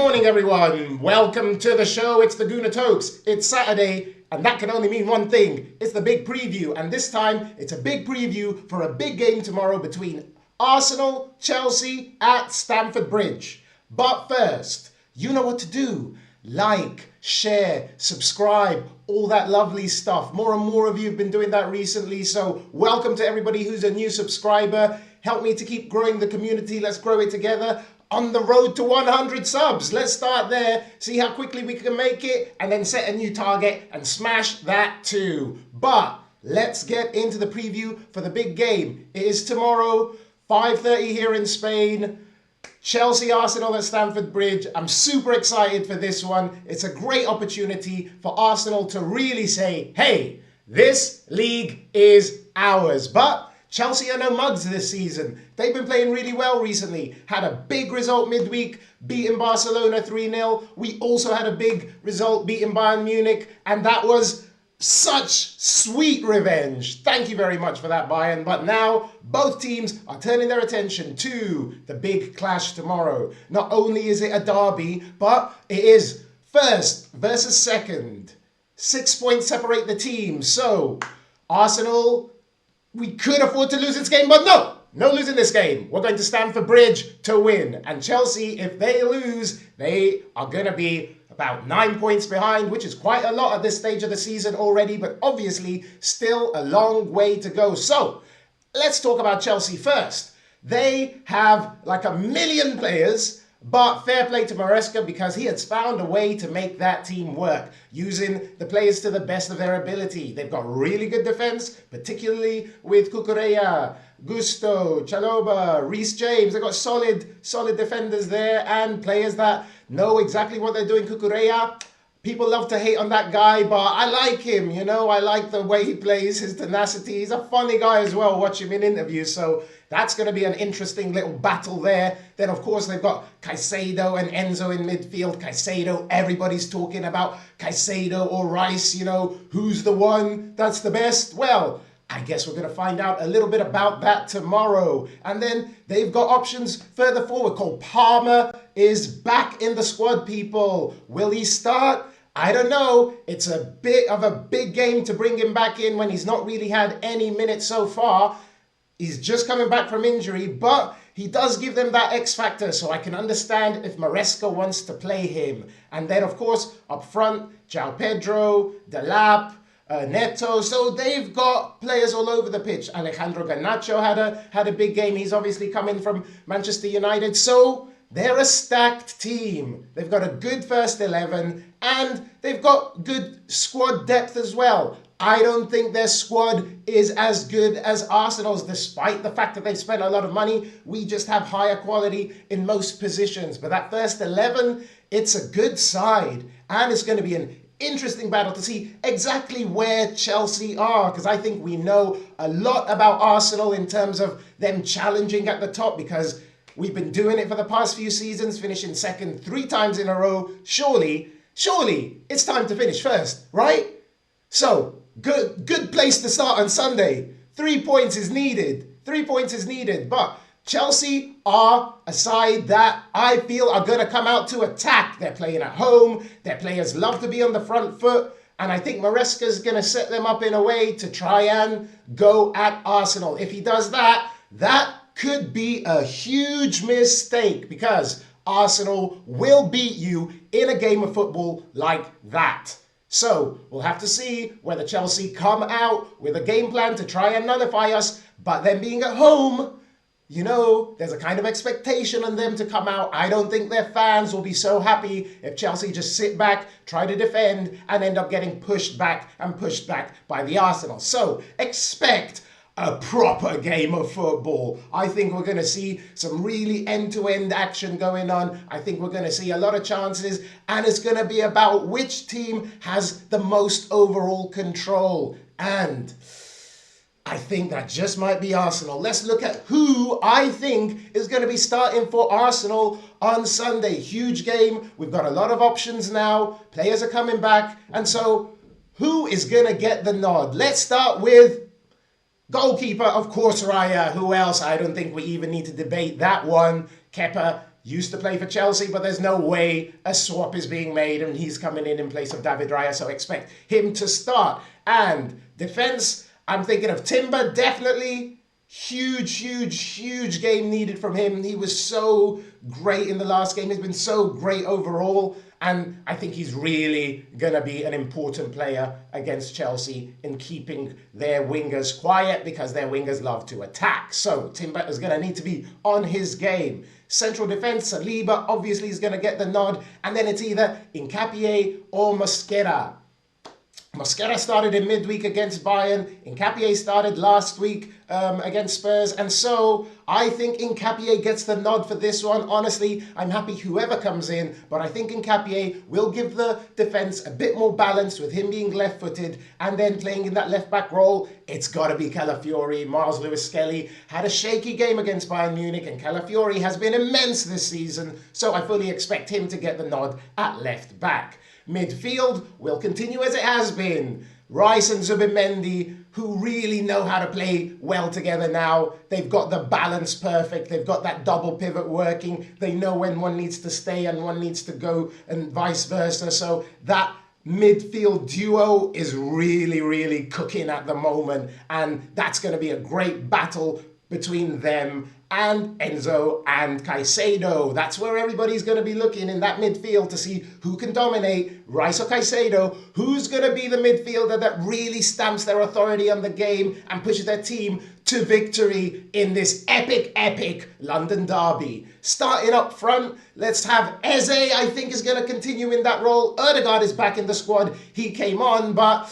morning, everyone. Welcome to the show. It's the Gooner Tokes. It's Saturday, and that can only mean one thing. It's the big preview, and this time it's a big preview for a big game tomorrow between Arsenal, Chelsea at Stamford Bridge. But first, you know what to do. Like, share, subscribe, all that lovely stuff. More and more of you have been doing that recently, so welcome to everybody who's a new subscriber. Help me to keep growing the community. Let's grow it together. On the road to 100 subs. Let's start there, see how quickly we can make it, and then set a new target and smash that too. But let's get into the preview for the big game. It is tomorrow, 5:30 here in Spain. Chelsea Arsenal at Stamford Bridge. I'm super excited for this one. It's a great opportunity for Arsenal to really say, hey, this league is ours. But Chelsea are no mugs this season. They've been playing really well recently. Had a big result midweek, beating Barcelona 3-0. We also had a big result, beating Bayern Munich, and that was such sweet revenge. Thank you very much for that, Bayern. But now both teams are turning their attention to the big clash tomorrow. Not only is it a derby, but it is first versus second. 6 points separate the teams. So Arsenal, we could afford to lose this game, but no losing this game. We're going to Stamford Bridge to win. And Chelsea, if they lose, they are going to be about 9 points behind, which is quite a lot at this stage of the season already, but obviously still a long way to go. So let's talk about Chelsea first. They have like a million players, but fair play to Maresca because he has found a way to make that team work, using the players to the best of their ability. They've got really good defense, particularly with Cucurella, Gusto, Chalobah, Reece James. They've got solid defenders there and players that know exactly what they're doing. Cucurella, people love to hate on that guy, but I like him, you know. I like the way he plays, his tenacity. He's a funny guy as well, watch him in interviews. So that's going to be an interesting little battle there. Then, of course, they've got Caicedo and Enzo in midfield. Caicedo, everybody's talking about Caicedo or Rice, you know. Who's the one that's the best? Well, I guess we're going to find out a little bit about that tomorrow. And then they've got options further forward. Cole Palmer is back in the squad, people. Will he start? I don't know. It's a bit of a big game to bring him back in when he's not really had any minutes so far. He's just coming back from injury, but he does give them that X factor, so I can understand if Maresca wants to play him. And then, of course, up front, João Pedro, Delap, Neto. So they've got players all over the pitch. Alejandro Garnacho had a big game. He's obviously coming from Manchester United. So they're a stacked team. They've got a good first 11, and they've got good squad depth as well. I don't think their squad is as good as Arsenal's, despite the fact that they've spent a lot of money. We just have higher quality in most positions. But that first 11, it's a good side. And it's going to be an interesting battle to see exactly where Chelsea are, because I think we know a lot about Arsenal in terms of them challenging at the top, because we've been doing it for the past few seasons, finishing second 3 times in a row. Surely, it's time to finish first, right? So, good place to start on Sunday. 3 points is needed. 3 points is needed. But Chelsea are a side that I feel are going to come out to attack. They're playing at home. Their players love to be on the front foot. And I think Maresca's going to set them up in a way to try and go at Arsenal. If he does that, that could be a huge mistake, because Arsenal will beat you in a game of football like that. So we'll have to see whether Chelsea come out with a game plan to try and nullify us. But them being at home, you know, there's a kind of expectation on them to come out. I don't think their fans will be so happy if Chelsea just sit back, try to defend, and end up getting pushed back by the Arsenal. So expect a proper game of football. I think we're going to see some really end-to-end action going on. I think we're going to see a lot of chances, and it's going to be about which team has the most overall control. And I think that just might be Arsenal. Let's look at who I think is going to be starting for Arsenal on Sunday. Huge game. We've got a lot of options now. Players are coming back. And so who is going to get the nod? Let's start with Goalkeeper, of course, Raya. Who else? I don't think we even need to debate that one. Kepa used to play for Chelsea, but there's no way a swap is being made and he's coming in place of David Raya, so expect him to start. And defence, I'm thinking of Timber, definitely. Huge game needed from him. He was so great in the last game. He's been so great overall. And I think he's really going to be an important player against Chelsea in keeping their wingers quiet, because their wingers love to attack. So Timber is going to need to be on his game. Central defence, Saliba obviously is going to get the nod. And then it's either Nkapie or Mosquera. Mosquera started in midweek against Bayern. Nkapie started last week against Spurs. And so I think Nkapie gets the nod for this one. Honestly, I'm happy whoever comes in. But I think Nkapie will give the defence a bit more balance with him being left-footed and then playing in that left-back role. It's got to be Calafiori. Miles Lewis-Skelly had a shaky game against Bayern Munich, and Calafiori has been immense this season. So I fully expect him to get the nod at left-back. Midfield will continue as it has been. Rice and Zubimendi, who really know how to play well together now. They've got the balance perfect. They've got that double pivot working. They know when one needs to stay and one needs to go, and vice versa. So that midfield duo is really cooking at the moment. And that's going to be a great battle between them and Enzo and Caicedo. That's where everybody's going to be looking in that midfield to see who can dominate, Rice or Caicedo, who's going to be the midfielder that really stamps their authority on the game and pushes their team to victory in this epic London derby. Starting up front, let's have Eze. I think is going to continue in that role. Ødegaard is back in the squad. He came on, but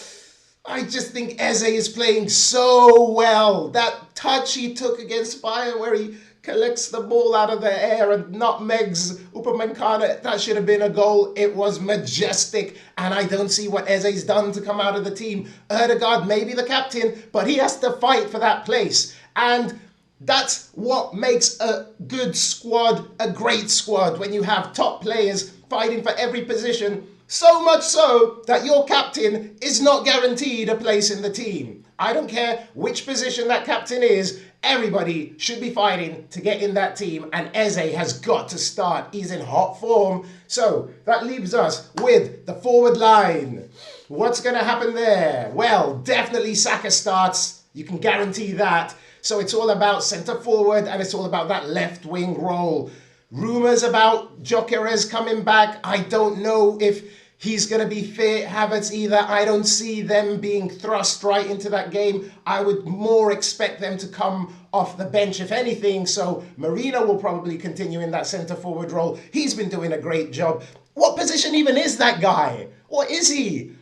I just think Eze is playing so well. That touch he took against Bayern where he collects the ball out of the air and nutmegs Upamecano, that should have been a goal. It was majestic, and I don't see what Eze's done to come out of the team. Ødegaard may be the captain, but he has to fight for that place. And that's what makes a good squad a great squad, when you have top players fighting for every position. So much so that your captain is not guaranteed a place in the team. I don't care which position that captain is, everybody should be fighting to get in that team, and Eze has got to start. He's in hot form. So that leaves us with the forward line. What's going to happen there? Well, definitely Saka starts. You can guarantee that. So it's all about centre forward, and it's all about that left wing role. Rumours about Gyökeres coming back. I don't know if he's going to be fit. Havertz either. I don't see them being thrust right into that game. I would more expect them to come off the bench, if anything. So Marino will probably continue in that centre forward role. He's been doing a great job. What position even is that guy? What is he?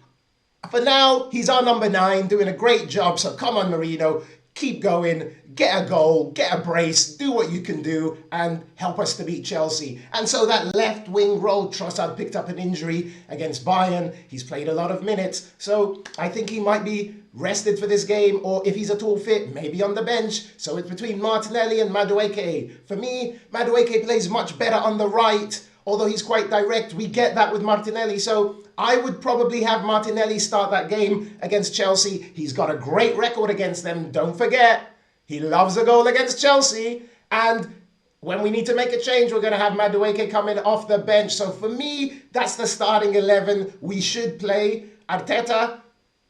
For now, he's our number 9, doing a great job. So come on, Marino. Keep going, get a goal, get a brace, do what you can do, and help us to beat Chelsea. And so that left wing role, Trossard picked up an injury against Bayern. He's played a lot of minutes, so I think he might be rested for this game, or if he's at all fit, maybe on the bench. So it's between Martinelli and Madueke. For me, Madueke plays much better on the right, although he's quite direct. We get that with Martinelli, so I would probably have Martinelli start that game against Chelsea. He's got a great record against them. Don't forget, he loves a goal against Chelsea. And when we need to make a change, we're going to have Madueke coming off the bench. So for me, that's the starting 11 we should play. Arteta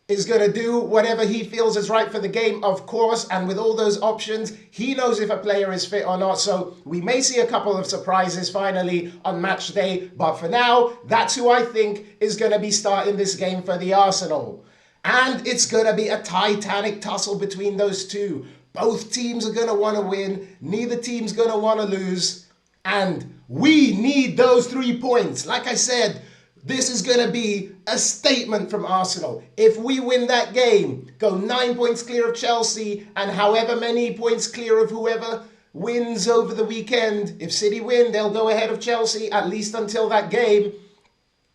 is going to do whatever he feels is right for the game, of course. And with all those options, he knows if a player is fit or not. So we may see a couple of surprises finally on match day. But for now, that's who I think is going to be starting this game for the Arsenal. And it's going to be a titanic tussle between those two. Both teams are going to want to win. Neither team's going to want to lose. And we need those 3 points. Like I said, this is going to be a statement from Arsenal. If we win that game, go 9 points clear of Chelsea, and however many points clear of whoever wins over the weekend. If City win, they'll go ahead of Chelsea, at least until that game.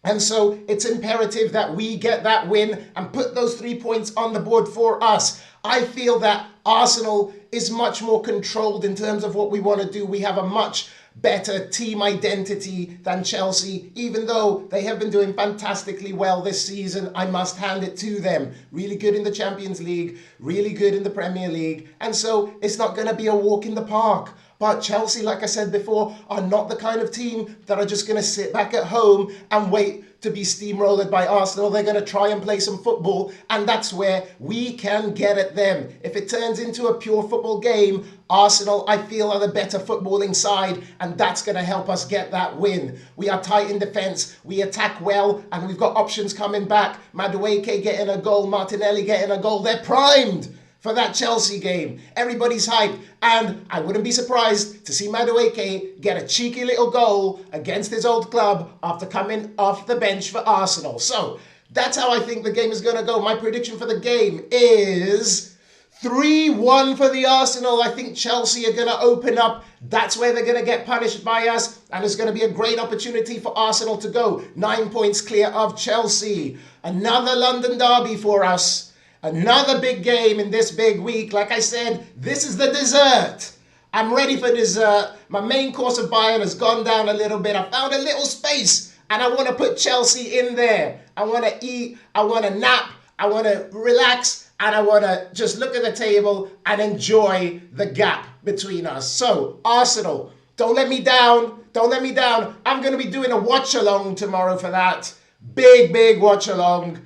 And so it's imperative that we get that win and put those 3 points on the board for us. I feel that Arsenal is much more controlled in terms of what we want to do. We have a much better team identity than Chelsea, even though they have been doing fantastically well this season. I must hand it to them. Really good in the Champions League, really good in the Premier League, and so it's not going to be a walk in the park. But Chelsea, like I said before, are not the kind of team that are just going to sit back at home and wait to be steamrolled by Arsenal. They're going to try and play some football, and that's where we can get at them. If it turns into a pure football game, Arsenal, I feel, are the better footballing side, and that's going to help us get that win. We are tight in defence, we attack well, and we've got options coming back. Madueke getting a goal, Martinelli getting a goal. They're primed for that Chelsea game. Everybody's hyped, and I wouldn't be surprised to see Madueke get a cheeky little goal against his old club after coming off the bench for Arsenal. So that's how I think the game is going to go. My prediction for the game is 3-1 for the Arsenal. I think Chelsea are going to open up. That's where they're going to get punished by us, and it's going to be a great opportunity for Arsenal to go 9 points clear of Chelsea. Another London derby for us. Another big game in this big week. Like I said, this is the dessert. I'm ready for dessert. My main course of Bayern has gone down a little bit. I found a little space, and I want to put Chelsea in there. I want to eat. I want to nap. I want to relax. And I want to just look at the table and enjoy the gap between us. So, Arsenal, don't let me down. Don't let me down. I'm going to be doing a watch-along tomorrow for that. Big watch-along.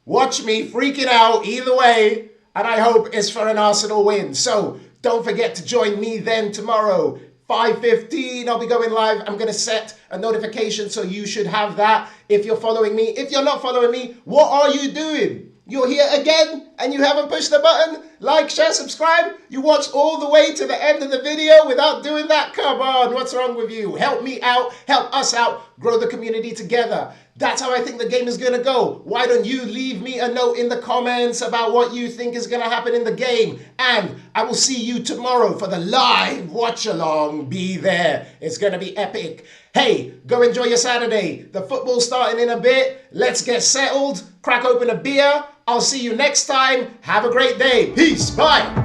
Watch me freaking out either way, and I hope it's for an Arsenal win. So don't forget to join me then tomorrow, 5:15. I'll be going live. I'm going to set a notification, so you should have that if you're following me. If you're not following me, what are you doing? You're here again and you haven't pushed the button? Like, share, subscribe? You watched all the way to the end of the video without doing that? Come on, what's wrong with you? Help me out, help us out, grow the community together. That's how I think the game is going to go. Why don't you leave me a note in the comments about what you think is going to happen in the game? And I will see you tomorrow for the live watch-along. Be there. It's going to be epic. Hey, go enjoy your Saturday. The football's starting in a bit. Let's get settled. Crack open a beer. I'll see you next time. Have a great day. Peace. Bye.